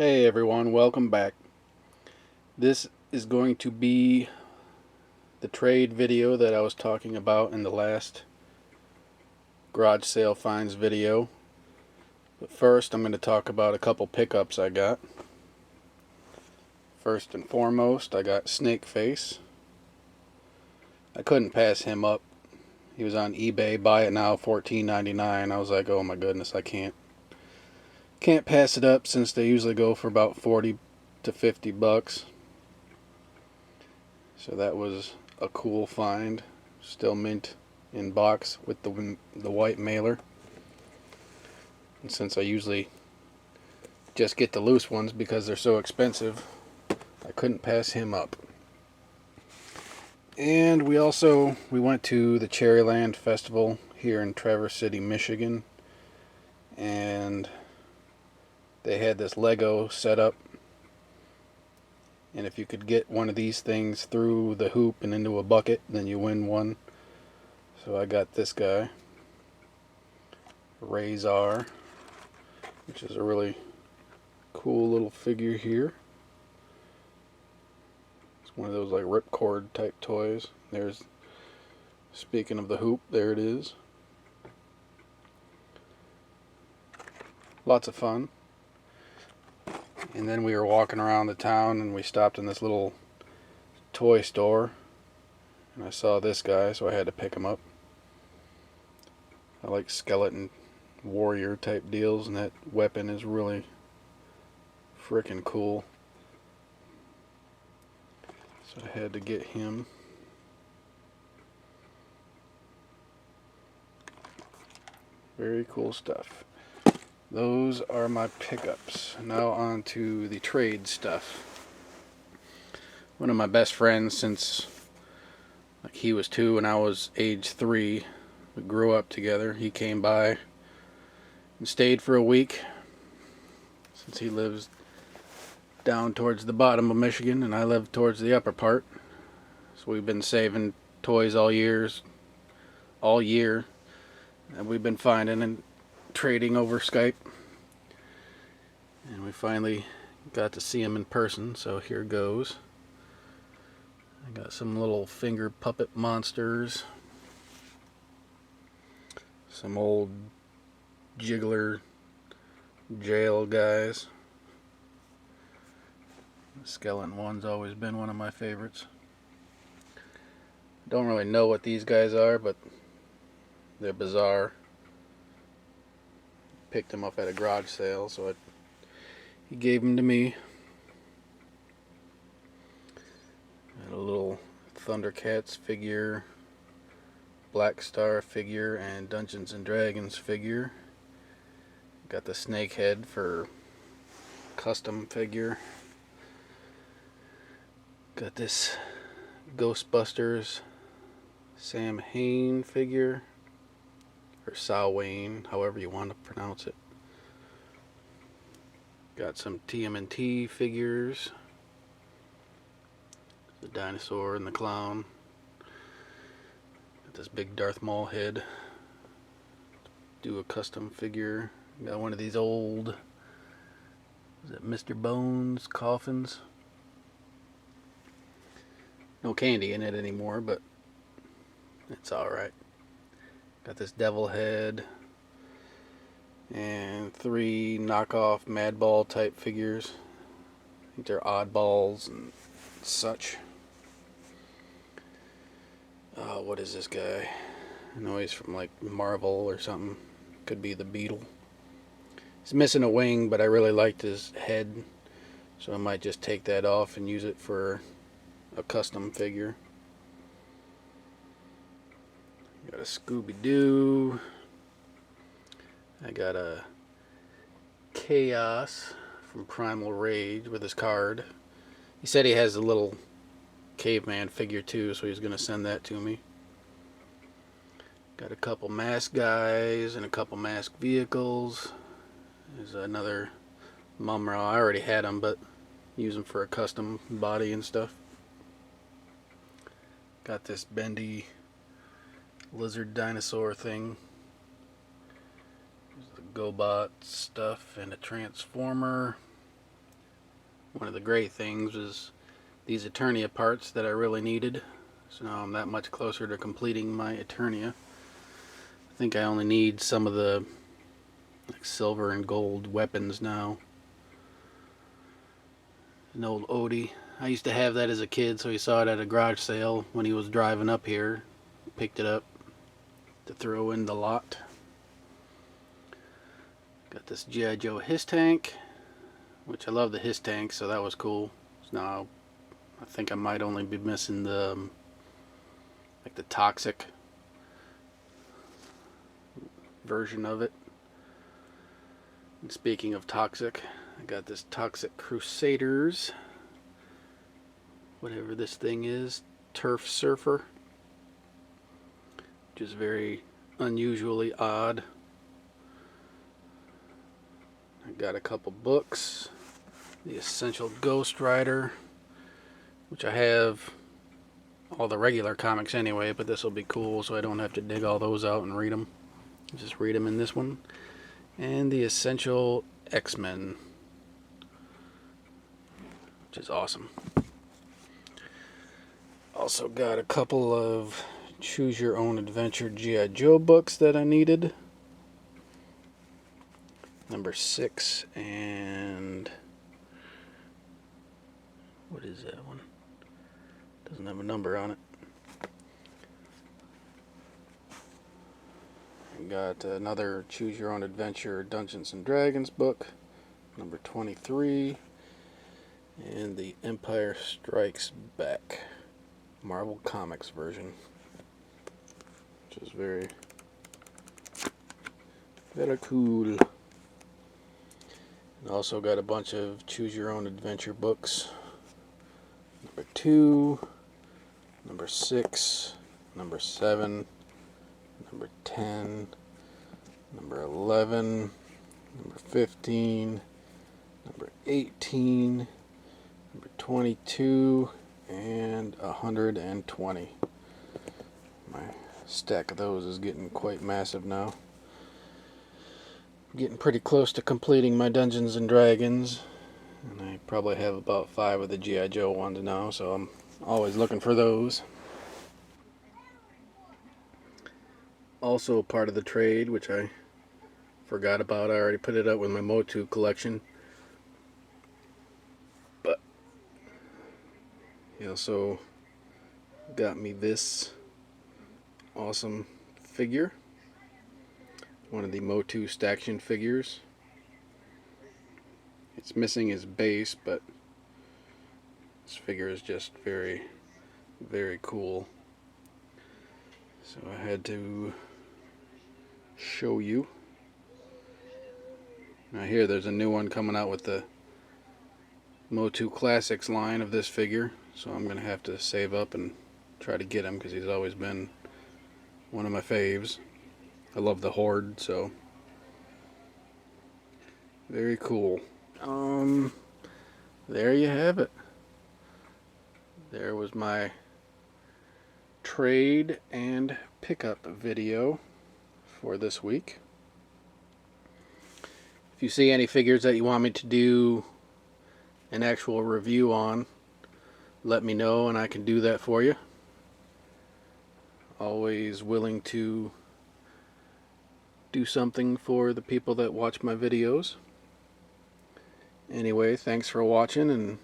Hey everyone, welcome back. This is going to be the trade video that I was talking about in the last garage sale finds video. But first I'm going to talk about a couple pickups I got. First and foremost, I got Snakeface. I couldn't pass him up. He was on eBay, buy it now, $14.99. I was like, oh my goodness, I can't pass it up since they usually go for about 40 to 50 bucks. So that was a cool find. Still mint in box with the white mailer. And since I usually just get the loose ones because they're so expensive, I couldn't pass him up. And we went to the Cherryland Festival here in Traverse City, Michigan, and they had this Lego set up, and if you could get one of these things through the hoop and into a bucket, then you win one. So I got this guy, Razor, which is a really cool little figure here. It's one of those like ripcord type toys. There's, speaking of the hoop, there it is. Lots of fun. And then we were walking around the town and we stopped in this little toy store and I saw this guy, so I had to pick him up. I like skeleton warrior type deals, and that weapon is really freaking cool. So I had to get him. Very cool stuff. Those are my pickups. Now on to the trade stuff. One of my best friends since like he was 2 and I was age 3. We grew up together. He came by and stayed for a week since he lives down towards the bottom of Michigan and I live towards the upper part. So we've been saving toys all year, and we've been finding and trading over Skype. And we finally got to see him in person, so here goes. I got some little finger puppet monsters, some old jiggler jail guys. The skeleton one's always been one of my favorites. Don't really know what these guys are, but they're bizarre. Picked them up at a garage sale, so he gave them to me. Got a little Thundercats figure, Black Star figure, and Dungeons and Dragons figure. Got the snake head for custom figure. Got this Ghostbusters Sam Hain figure, or Samhain, however you want to pronounce it. Got some TMNT figures, the dinosaur and the clown. Got this big Darth Maul head. Do a custom figure. Got one of these old, is it Mr. Bones coffins? No candy in it anymore, but it's alright. Got this devil head and 3 knockoff Madball type figures. I think they're oddballs and such. What is this guy? I know he's from like Marvel or something. Could be the Beetle. He's missing a wing, but I really liked his head, so I might just take that off and use it for a custom figure. Got a Scooby-Doo. I got a Chaos from Primal Rage with his card. He said he has a little caveman figure too, so he's going to send that to me. Got a couple masked guys and a couple masked vehicles. There's another Mumra. I already had him, but use him for a custom body and stuff. Got this bendy lizard dinosaur thing. There's the GoBot stuff and a transformer. one of the great things was these Eternia parts that I really needed. So now I'm that much closer to completing my Eternia. I think I only need some of the like silver and gold weapons now. An old Odie. I used to have that as a kid, so he saw it at a garage sale when he was driving up here. Picked it up to throw in the lot. Got this G.I. Joe Hiss Tank, which I love the Hiss Tank, so that was cool. So now I think I might only be missing the like the toxic version of it. And speaking of toxic, I got this Toxic Crusaders, whatever this thing is, Turf Surfer, which is very unusually odd. I got a couple books. The Essential Ghost Rider, which I have all the regular comics anyway, but this will be cool so I don't have to dig all those out and read them. Just read them in this one. And the Essential X-Men, which is awesome. Also got a couple of Choose Your Own Adventure G.I. Joe books that I needed. Number 6 and what is that one? Doesn't have a number on it. Got another Choose Your Own Adventure Dungeons and Dragons book, number 23, and the Empire Strikes Back Marvel Comics version, which is very cool. And also got a bunch of Choose Your Own Adventure books, number 2, number 6, number 7, number 10, number 11, number 15, number 18, number 22, and 120. My stack of those is getting quite massive now. I'm getting pretty close to completing my Dungeons and Dragons, and I probably have about 5 of the G.I. Joe ones now, so I'm always looking for those. Also part of the trade, which I forgot about. I already put it up with my Motu collection. But he also got me this awesome figure. One of the Motu Staction figures. It's missing his base, but this figure is just very, very cool. So I had to show you. Now here there's a new one coming out with the Motu Classics line of this figure, so I'm gonna have to save up and try to get him because he's always been one of my faves. I love the Horde, so very cool. There you have it. There was my trade and pickup video for this week. If you see any figures that you want me to do an actual review on, let me know and I can do that for you. Always willing to do something for the people that watch my videos. Anyway, thanks for watching, and